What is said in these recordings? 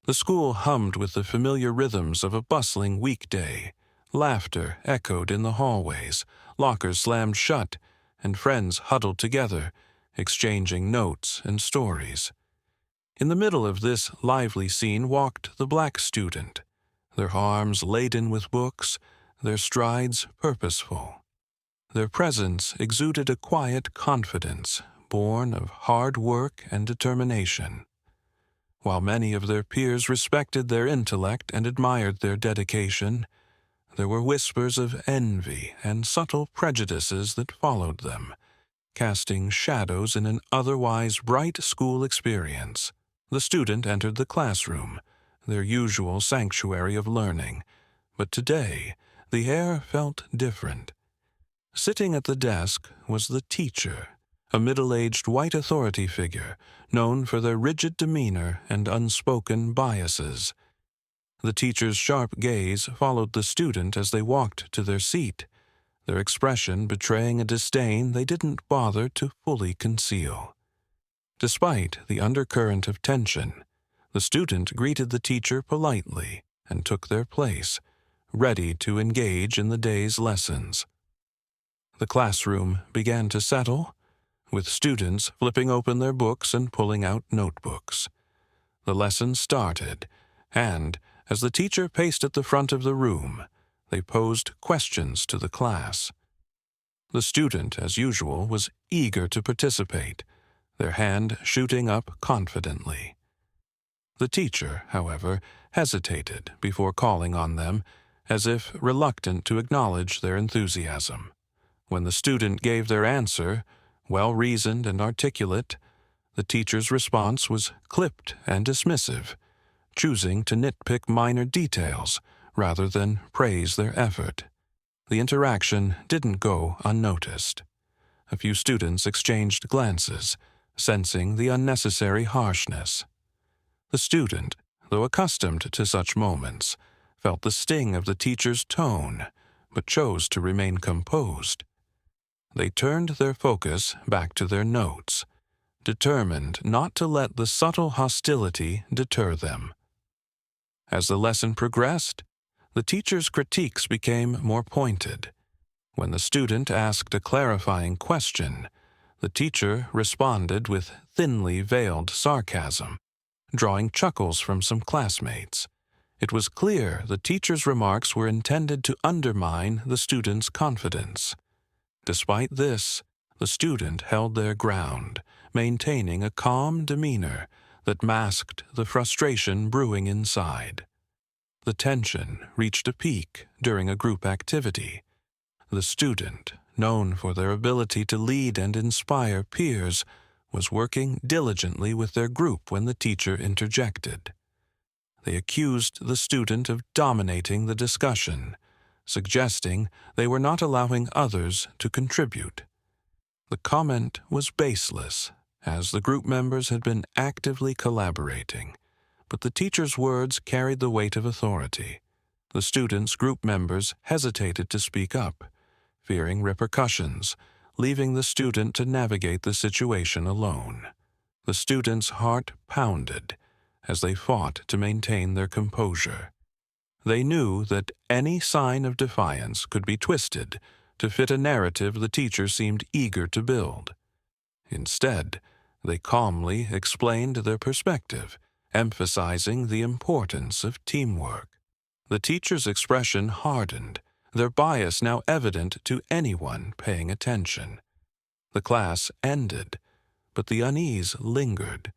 The school hummed with the familiar rhythms of a bustling weekday. Laughter echoed in the hallways, lockers slammed shut, and friends huddled together, exchanging notes and stories. In the middle of this lively scene walked the black student, their arms laden with books, their strides purposeful. Their presence exuded a quiet confidence, born of hard work and determination. While many of their peers respected their intellect and admired their dedication, there were whispers of envy and subtle prejudices that followed them, casting shadows in an otherwise bright school experience. The student entered the classroom, their usual sanctuary of learning, but today the air felt different. Sitting at the desk was the teacher, a middle-aged white authority figure known for their rigid demeanor and unspoken biases. The teacher's sharp gaze followed the student as they walked to their seat, their expression betraying a disdain they didn't bother to fully conceal. Despite the undercurrent of tension, the student greeted the teacher politely and took their place, ready to engage in the day's lessons. The classroom began to settle, with students flipping open their books and pulling out notebooks. The lesson started, and, as the teacher paced at the front of the room, they posed questions to the class. The student, as usual, was eager to participate, their hand shooting up confidently. The teacher, however, hesitated before calling on them, as if reluctant to acknowledge their enthusiasm. When the student gave their answer, well-reasoned and articulate, the teacher's response was clipped and dismissive, choosing to nitpick minor details rather than praise their effort. The interaction didn't go unnoticed. A few students exchanged glances, sensing the unnecessary harshness. The student, though accustomed to such moments, felt the sting of the teacher's tone, but chose to remain composed. They turned their focus back to their notes, determined not to let the subtle hostility deter them. As the lesson progressed, the teacher's critiques became more pointed. When the student asked a clarifying question, the teacher responded with thinly veiled sarcasm, drawing chuckles from some classmates. It was clear the teacher's remarks were intended to undermine the student's confidence. Despite this, the student held their ground, maintaining a calm demeanor that masked the frustration brewing inside. The tension reached a peak during a group activity. The student, known for their ability to lead and inspire peers, was working diligently with their group when the teacher interjected. They accused the student of dominating the discussion, suggesting they were not allowing others to contribute. The comment was baseless, as the group members had been actively collaborating, but the teacher's words carried the weight of authority. The students' group members hesitated to speak up, fearing repercussions, leaving the student to navigate the situation alone. The student's heart pounded as they fought to maintain their composure. They knew that any sign of defiance could be twisted to fit a narrative the teacher seemed eager to build. Instead, they calmly explained their perspective, emphasizing the importance of teamwork. The teacher's expression hardened, their bias now evident to anyone paying attention. The class ended, but the unease lingered.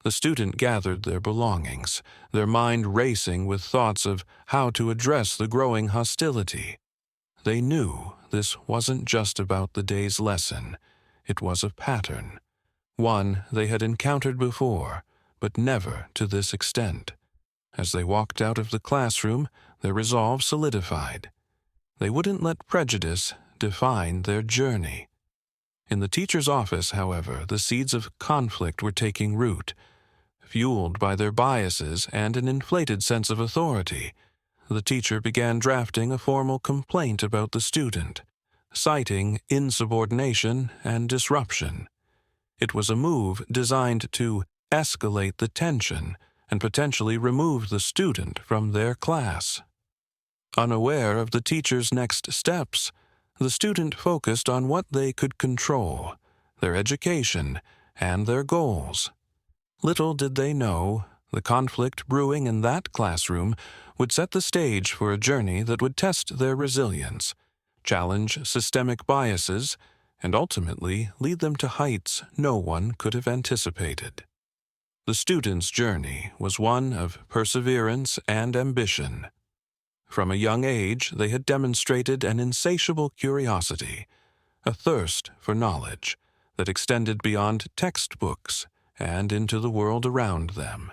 The student gathered their belongings, their mind racing with thoughts of how to address the growing hostility. They knew this wasn't just about the day's lesson. It was a pattern, one they had encountered before, but never to this extent. As they walked out of the classroom, their resolve solidified. They wouldn't let prejudice define their journey. In the teacher's office, however, the seeds of conflict were taking root. Fueled by their biases and an inflated sense of authority, the teacher began drafting a formal complaint about the student, citing insubordination and disruption. It was a move designed to escalate the tension and potentially remove the student from their class. Unaware of the teacher's next steps, the student focused on what they could control, their education, and their goals. Little did they know, the conflict brewing in that classroom would set the stage for a journey that would test their resilience, challenge systemic biases, and ultimately lead them to heights no one could have anticipated. The student's journey was one of perseverance and ambition. From a young age, they had demonstrated an insatiable curiosity, a thirst for knowledge that extended beyond textbooks and into the world around them.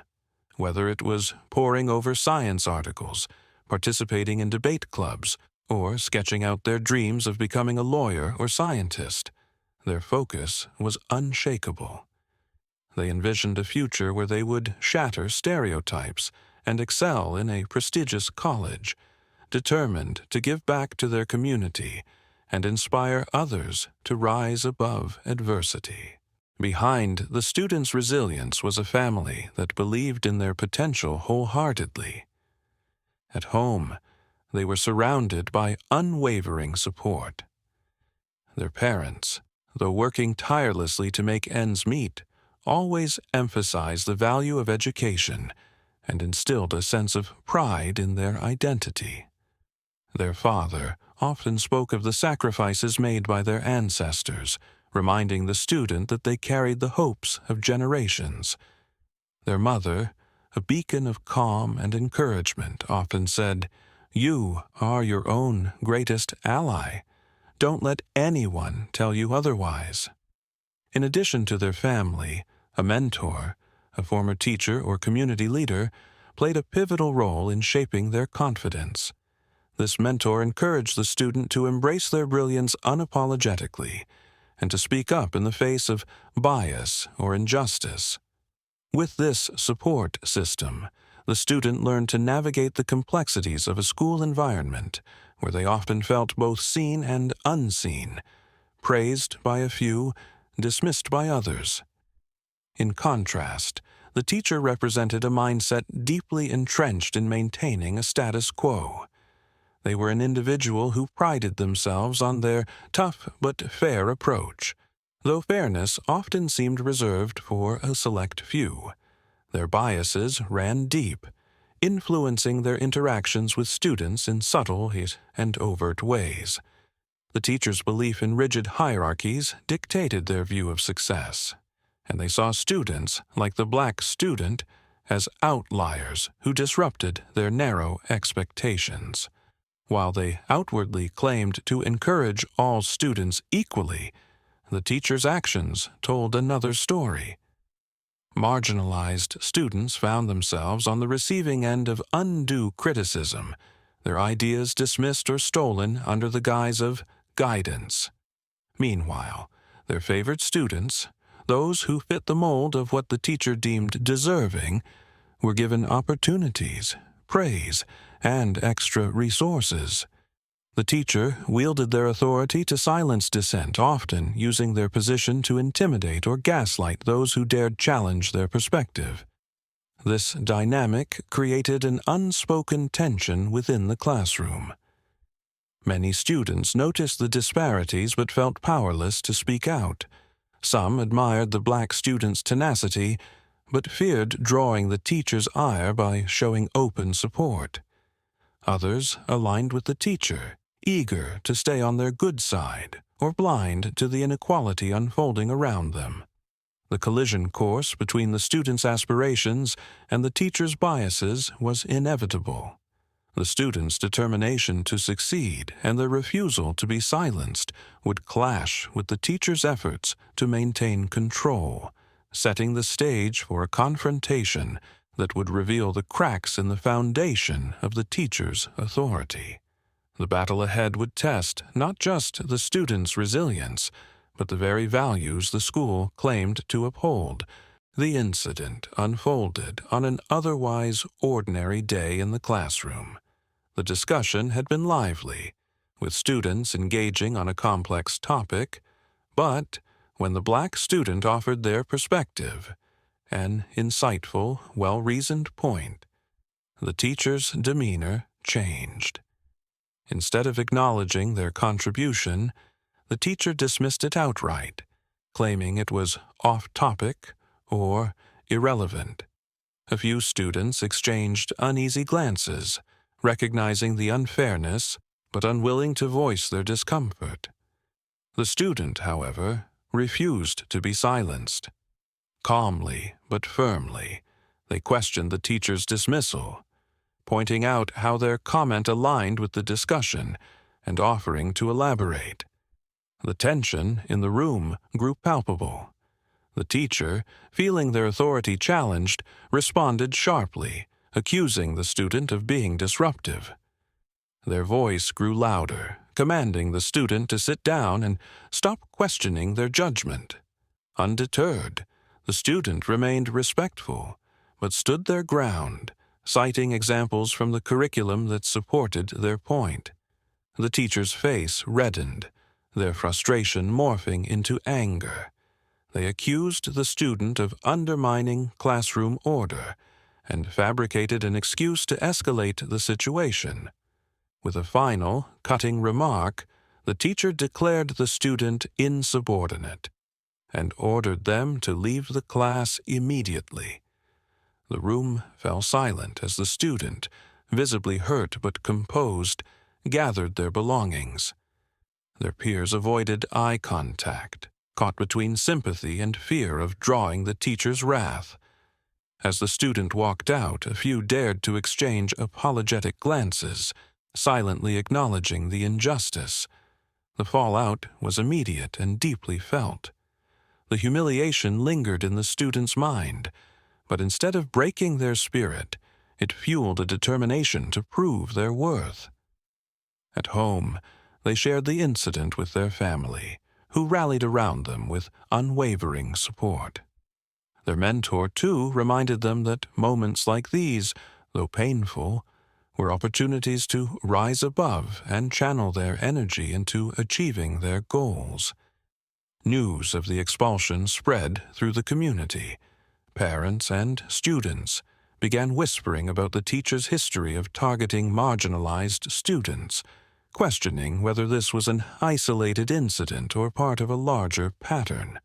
Whether it was poring over science articles, participating in debate clubs, or sketching out their dreams of becoming a lawyer or scientist, their focus was unshakable. They envisioned a future where they would shatter stereotypes and excel in a prestigious college, determined to give back to their community and inspire others to rise above adversity. Behind the students' resilience was a family that believed in their potential wholeheartedly. At home, they were surrounded by unwavering support. Their parents, though working tirelessly to make ends meet, always emphasized the value of education and instilled a sense of pride in their identity. Their father often spoke of the sacrifices made by their ancestors, reminding the student that they carried the hopes of generations. Their mother, a beacon of calm and encouragement, often said, "You are your own greatest ally. Don't let anyone tell you otherwise." In addition to their family, a mentor, a former teacher or community leader, played a pivotal role in shaping their confidence. This mentor encouraged the student to embrace their brilliance unapologetically and to speak up in the face of bias or injustice. With this support system, the student learned to navigate the complexities of a school environment where they often felt both seen and unseen, praised by a few, dismissed by others. In contrast, the teacher represented a mindset deeply entrenched in maintaining a status quo. They were an individual who prided themselves on their tough but fair approach, though fairness often seemed reserved for a select few. Their biases ran deep, influencing their interactions with students in subtle and overt ways. The teacher's belief in rigid hierarchies dictated their view of success, and they saw students, like the black student, as outliers who disrupted their narrow expectations. While they outwardly claimed to encourage all students equally, the teacher's actions told another story. Marginalized students found themselves on the receiving end of undue criticism, their ideas dismissed or stolen under the guise of guidance. Meanwhile, their favored students, those who fit the mold of what the teacher deemed deserving, were given opportunities, praise, and extra resources. The teacher wielded their authority to silence dissent, often using their position to intimidate or gaslight those who dared challenge their perspective. This dynamic created an unspoken tension within the classroom. Many students noticed the disparities but felt powerless to speak out. Some admired the black student's tenacity, but feared drawing the teacher's ire by showing open support. Others aligned with the teacher, eager to stay on their good side, or blind to the inequality unfolding around them. The collision course between the student's aspirations and the teacher's biases was inevitable. The student's determination to succeed and their refusal to be silenced would clash with the teacher's efforts to maintain control, setting the stage for a confrontation that would reveal the cracks in the foundation of the teacher's authority. The battle ahead would test not just the students' resilience, but the very values the school claimed to uphold. The incident unfolded on an otherwise ordinary day in the classroom. The discussion had been lively, with students engaging on a complex topic, but when the black student offered their perspective, an insightful, well-reasoned point, the teacher's demeanor changed. Instead of acknowledging their contribution, the teacher dismissed it outright, claiming it was off-topic or irrelevant. A few students exchanged uneasy glances, recognizing the unfairness but unwilling to voice their discomfort. The student, however, refused to be silenced. Calmly but firmly, they questioned the teacher's dismissal, pointing out how their comment aligned with the discussion and offering to elaborate. The tension in the room grew palpable. The teacher, feeling their authority challenged, responded sharply, accusing the student of being disruptive. Their voice grew louder, commanding the student to sit down and stop questioning their judgment. Undeterred, the student remained respectful, but stood their ground, citing examples from the curriculum that supported their point. The teacher's face reddened, their frustration morphing into anger. They accused the student of undermining classroom order and fabricated an excuse to escalate the situation. With a final, cutting remark, the teacher declared the student insubordinate and ordered them to leave the class immediately. The room fell silent as the student, visibly hurt but composed, gathered their belongings. Their peers avoided eye contact, caught between sympathy and fear of drawing the teacher's wrath. As the student walked out, a few dared to exchange apologetic glances, silently acknowledging the injustice. The fallout was immediate and deeply felt. The humiliation lingered in the student's mind, but instead of breaking their spirit, it fueled a determination to prove their worth. At home, they shared the incident with their family, who rallied around them with unwavering support. Their mentor, too, reminded them that moments like these, though painful, were opportunities to rise above and channel their energy into achieving their goals. News of the expulsion spread through the community. Parents and students began whispering about the teacher's history of targeting marginalized students, questioning whether this was an isolated incident or part of a larger pattern.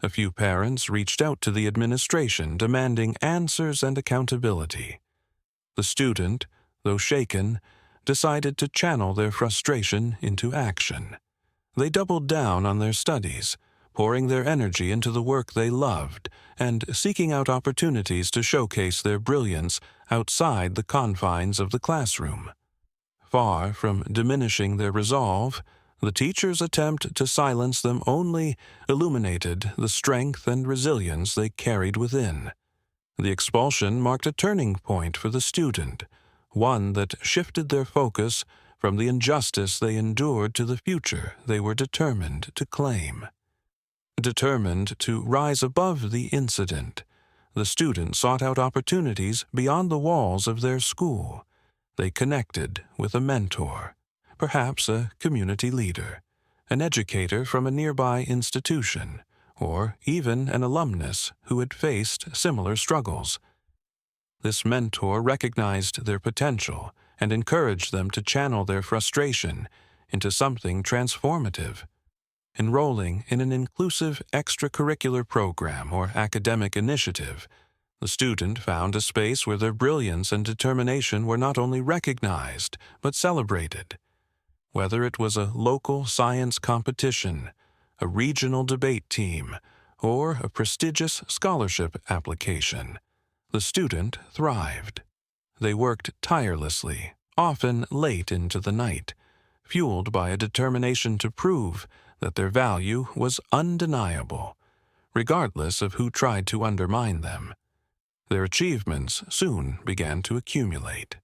A few parents reached out to the administration demanding answers and accountability. The student, though shaken, decided to channel their frustration into action. They doubled down on their studies, pouring their energy into the work they loved and seeking out opportunities to showcase their brilliance outside the confines of the classroom. Far from diminishing their resolve, the teacher's attempt to silence them only illuminated the strength and resilience they carried within. The expulsion marked a turning point for the student, one that shifted their focus from the injustice they endured to the future they were determined to claim. Determined to rise above the incident, the student sought out opportunities beyond the walls of their school. They connected with a mentor, perhaps a community leader, an educator from a nearby institution, or even an alumnus who had faced similar struggles. This mentor recognized their potential and encouraged them to channel their frustration into something transformative. Enrolling in an inclusive extracurricular program or academic initiative, the student found a space where their brilliance and determination were not only recognized, but celebrated. Whether it was a local science competition, a regional debate team, or a prestigious scholarship application, the student thrived. They worked tirelessly, often late into the night, fueled by a determination to prove that their value was undeniable, regardless of who tried to undermine them. Their achievements soon began to accumulate.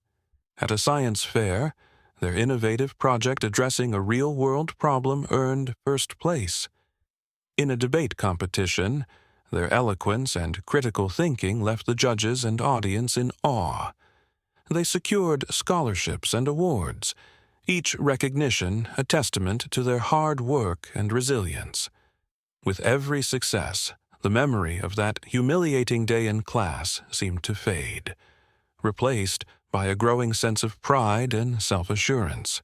At a science fair, their innovative project addressing a real-world problem earned first place. In a debate competition, their eloquence and critical thinking left the judges and audience in awe. They secured scholarships and awards, each recognition a testament to their hard work and resilience. With every success, The memory of that humiliating day in class seemed to fade, replaced by a growing sense of pride and self-assurance.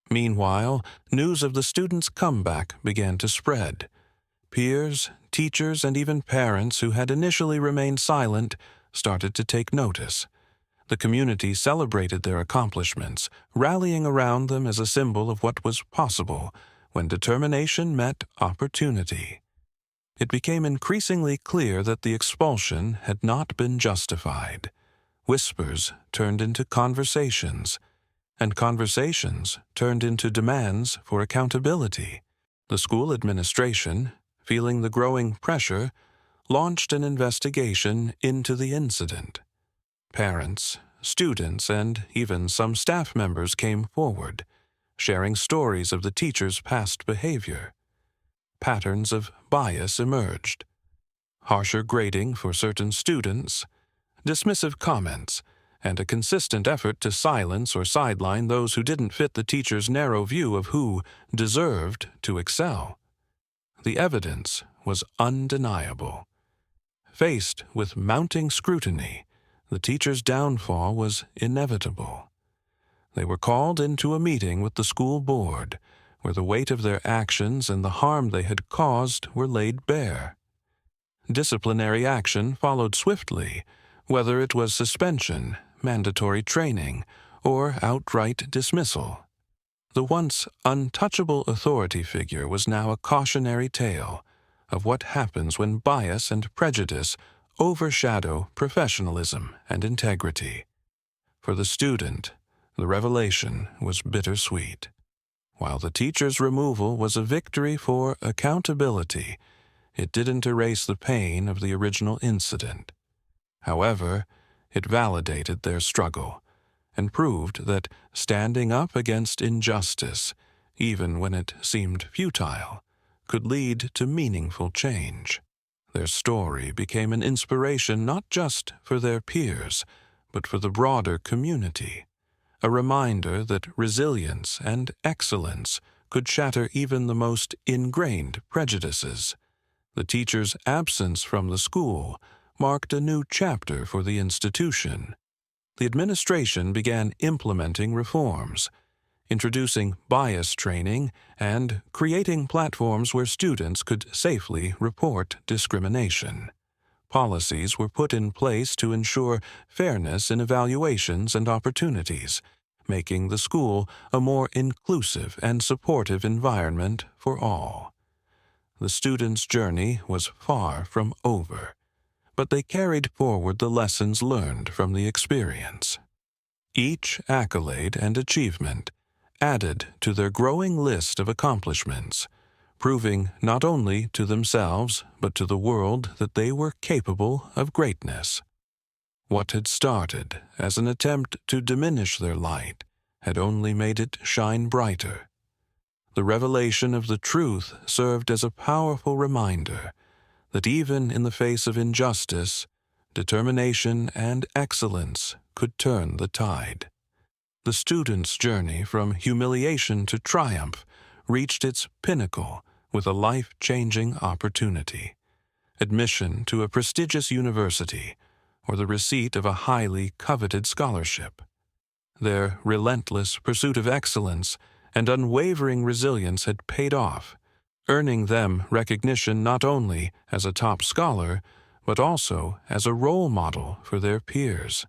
Meanwhile, news of the students' comeback began to spread. Peers, teachers, and even parents who had initially remained silent started to take notice. The community celebrated their accomplishments, rallying around them as a symbol of what was possible when determination met opportunity. It became increasingly clear that the expulsion had not been justified. Whispers turned into conversations, and conversations turned into demands for accountability. The school administration, feeling the growing pressure, launched an investigation into the incident. Parents, students, and even some staff members came forward, sharing stories of the teacher's past behavior. Patterns of bias emerged. Harsher grading for certain students, dismissive comments, and a consistent effort to silence or sideline those who didn't fit the teacher's narrow view of who deserved to excel. The evidence was undeniable. Faced with mounting scrutiny, the teacher's downfall was inevitable. They were called into a meeting with the school board, where the weight of their actions and the harm they had caused were laid bare. Disciplinary action followed swiftly, whether it was suspension, mandatory training, or outright dismissal. The once untouchable authority figure was now a cautionary tale of what happens when bias and prejudice overshadow professionalism and integrity. For the student, the revelation was bittersweet. While the teacher's removal was a victory for accountability, it didn't erase the pain of the original incident. However, it validated their struggle and proved that standing up against injustice, even when it seemed futile, could lead to meaningful change. Their story became an inspiration not just for their peers, but for the broader community, a reminder that resilience and excellence could shatter even the most ingrained prejudices. The teacher's absence from the school marked a new chapter for the institution. The administration began implementing reforms, introducing bias training and creating platforms where students could safely report discrimination. Policies were put in place to ensure fairness in evaluations and opportunities, making the school a more inclusive and supportive environment for all. The students' journey was far from over, but they carried forward the lessons learned from the experience. Each accolade and achievement added to their growing list of accomplishments, proving not only to themselves but to the world that they were capable of greatness. What had started as an attempt to diminish their light had only made it shine brighter. The revelation of the truth served as a powerful reminder that even in the face of injustice, determination and excellence could turn the tide. The student's journey from humiliation to triumph reached its pinnacle with a life-changing opportunity: admission to a prestigious university or the receipt of a highly coveted scholarship. Their relentless pursuit of excellence and unwavering resilience had paid off, earning them recognition not only as a top scholar, but also as a role model for their peers.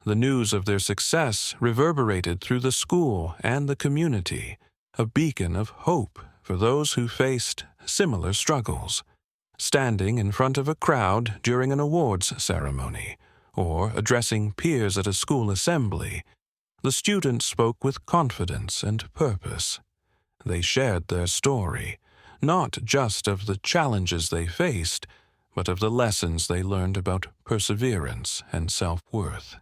The news of their success reverberated through the school and the community, a beacon of hope for those who faced similar struggles. Standing in front of a crowd during an awards ceremony, or addressing peers at a school assembly, the students spoke with confidence and purpose. They shared their story, not just of the challenges they faced, but of the lessons they learned about perseverance and self-worth.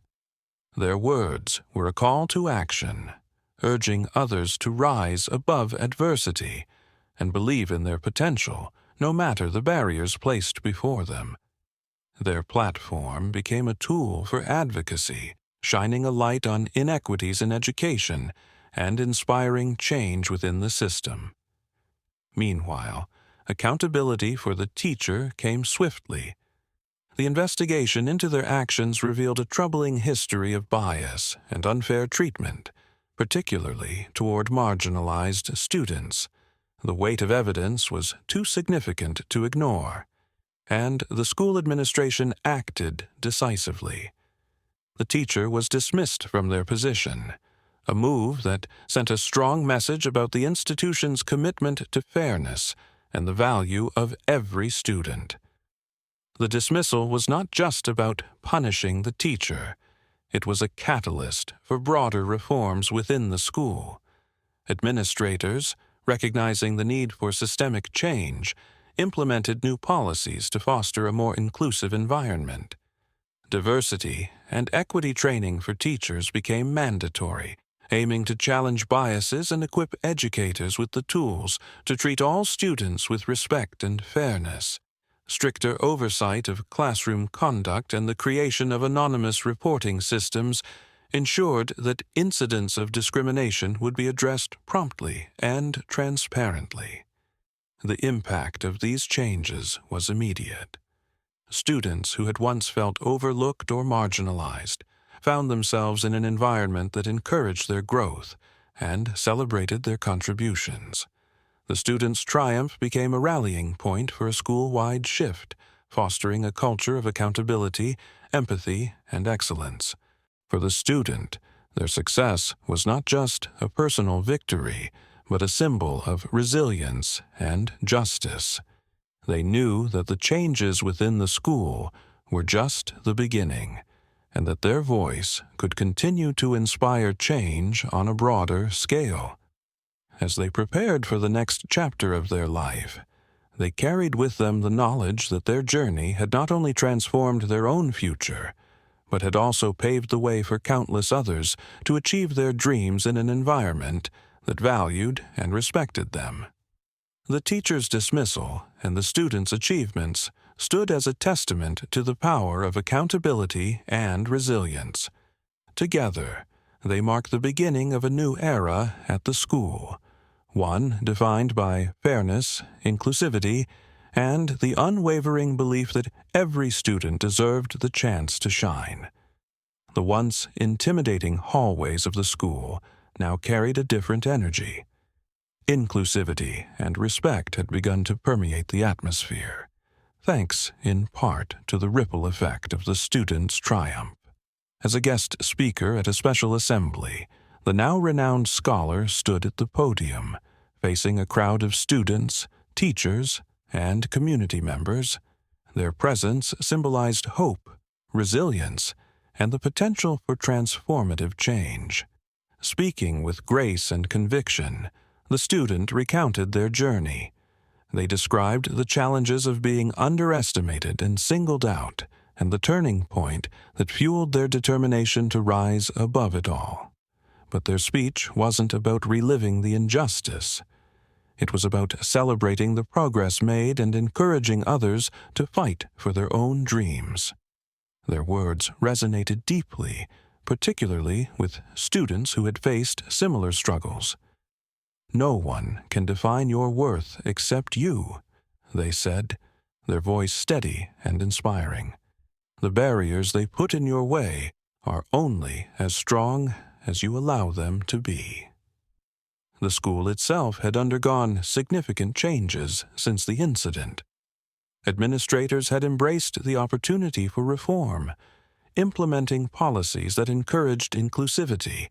Their words were a call to action, urging others to rise above adversity and believe in their potential, no matter the barriers placed before them. Their platform became a tool for advocacy, shining a light on inequities in education and inspiring change within the system. Meanwhile, accountability for the teacher came swiftly. The investigation into their actions revealed a troubling history of bias and unfair treatment, particularly toward marginalized students. The weight of evidence was too significant to ignore, and the school administration acted decisively. The teacher was dismissed from their position, a move that sent a strong message about the institution's commitment to fairness and the value of every student. The dismissal was not just about punishing the teacher. It was a catalyst for broader reforms within the school. Administrators, recognizing the need for systemic change, implemented new policies to foster a more inclusive environment. Diversity and equity training for teachers became mandatory, aiming to challenge biases and equip educators with the tools to treat all students with respect and fairness. Stricter oversight of classroom conduct and the creation of anonymous reporting systems ensured that incidents of discrimination would be addressed promptly and transparently. The impact of these changes was immediate. Students who had once felt overlooked or marginalized found themselves in an environment that encouraged their growth and celebrated their contributions. The students' triumph became a rallying point for a school-wide shift, fostering a culture of accountability, empathy, and excellence. For the student, their success was not just a personal victory, but a symbol of resilience and justice. They knew that the changes within the school were just the beginning, and that their voice could continue to inspire change on a broader scale. As they prepared for the next chapter of their life, they carried with them the knowledge that their journey had not only transformed their own future, but had also paved the way for countless others to achieve their dreams in an environment that valued and respected them. The teacher's dismissal and the students' achievements stood as a testament to the power of accountability and resilience. Together, they mark the beginning of a new era at the school, one defined by fairness, inclusivity, and the unwavering belief that every student deserved the chance to shine. The once intimidating hallways of the school now carried a different energy. Inclusivity and respect had begun to permeate the atmosphere, thanks in part to the ripple effect of the students' triumph. As a guest speaker at a special assembly, the now renowned scholar stood at the podium, facing a crowd of students, teachers, and community members. Their presence symbolized hope, resilience, and the potential for transformative change. Speaking with grace and conviction, the student recounted their journey. They described the challenges of being underestimated and singled out, and the turning point that fueled their determination to rise above it all. But their speech wasn't about reliving the injustice. It was about celebrating the progress made and encouraging others to fight for their own dreams. Their words resonated deeply, particularly with students who had faced similar struggles. "No one can define your worth except you," they said, their voice steady and inspiring. "The barriers they put in your way are only as strong as you allow them to be." The school itself had undergone significant changes since the incident. Administrators had embraced the opportunity for reform, implementing policies that encouraged inclusivity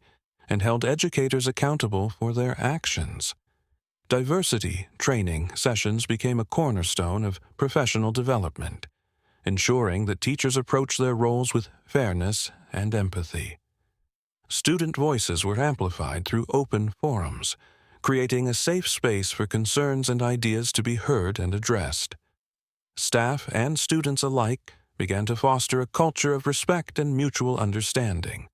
and held educators accountable for their actions. Diversity training sessions became a cornerstone of professional development, ensuring that teachers approach their roles with fairness and empathy. Student voices were amplified through open forums, creating a safe space for concerns and ideas to be heard and addressed. Staff and students alike began to foster a culture of respect and mutual understanding.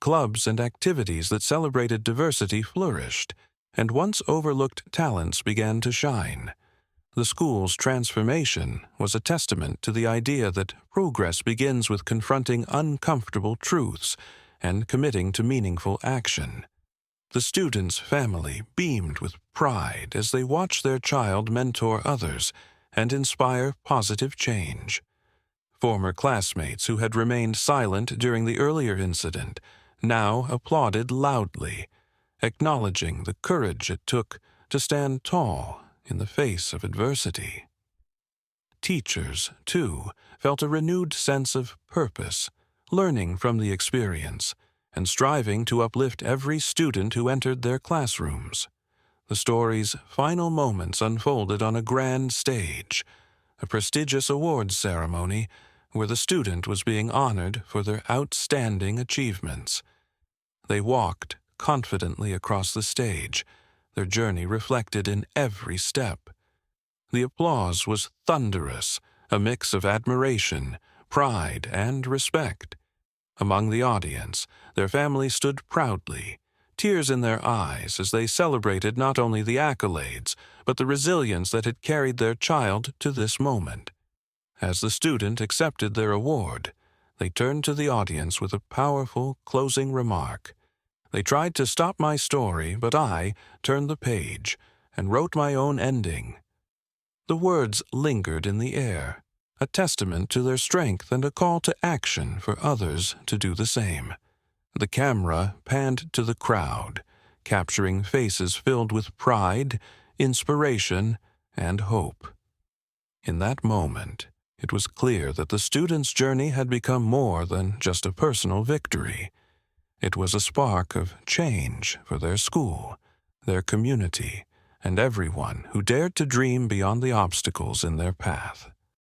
Clubs and activities that celebrated diversity flourished, and once overlooked talents began to shine. The school's transformation was a testament to the idea that progress begins with confronting uncomfortable truths and committing to meaningful action. The student's family beamed with pride as they watched their child mentor others and inspire positive change. Former classmates who had remained silent during the earlier incident now applauded loudly, acknowledging the courage it took to stand tall in the face of adversity. Teachers, too, felt a renewed sense of purpose, learning from the experience and striving to uplift every student who entered their classrooms. The story's final moments unfolded on a grand stage, a prestigious awards ceremony where the student was being honored for their outstanding achievements. They walked confidently across the stage, their journey reflected in every step. The applause was thunderous, a mix of admiration, pride, and respect. Among the audience, their family stood proudly, tears in their eyes as they celebrated not only the accolades, but the resilience that had carried their child to this moment. As the student accepted their award, they turned to the audience with a powerful closing remark. "They tried to stop my story, but I turned the page and wrote my own ending." The words lingered in the air, a testament to their strength and a call to action for others to do the same. The camera panned to the crowd, capturing faces filled with pride, inspiration, and hope. In that moment, it was clear that the student's journey had become more than just a personal victory. It was a spark of change for their school, their community, and everyone who dared to dream beyond the obstacles in their path.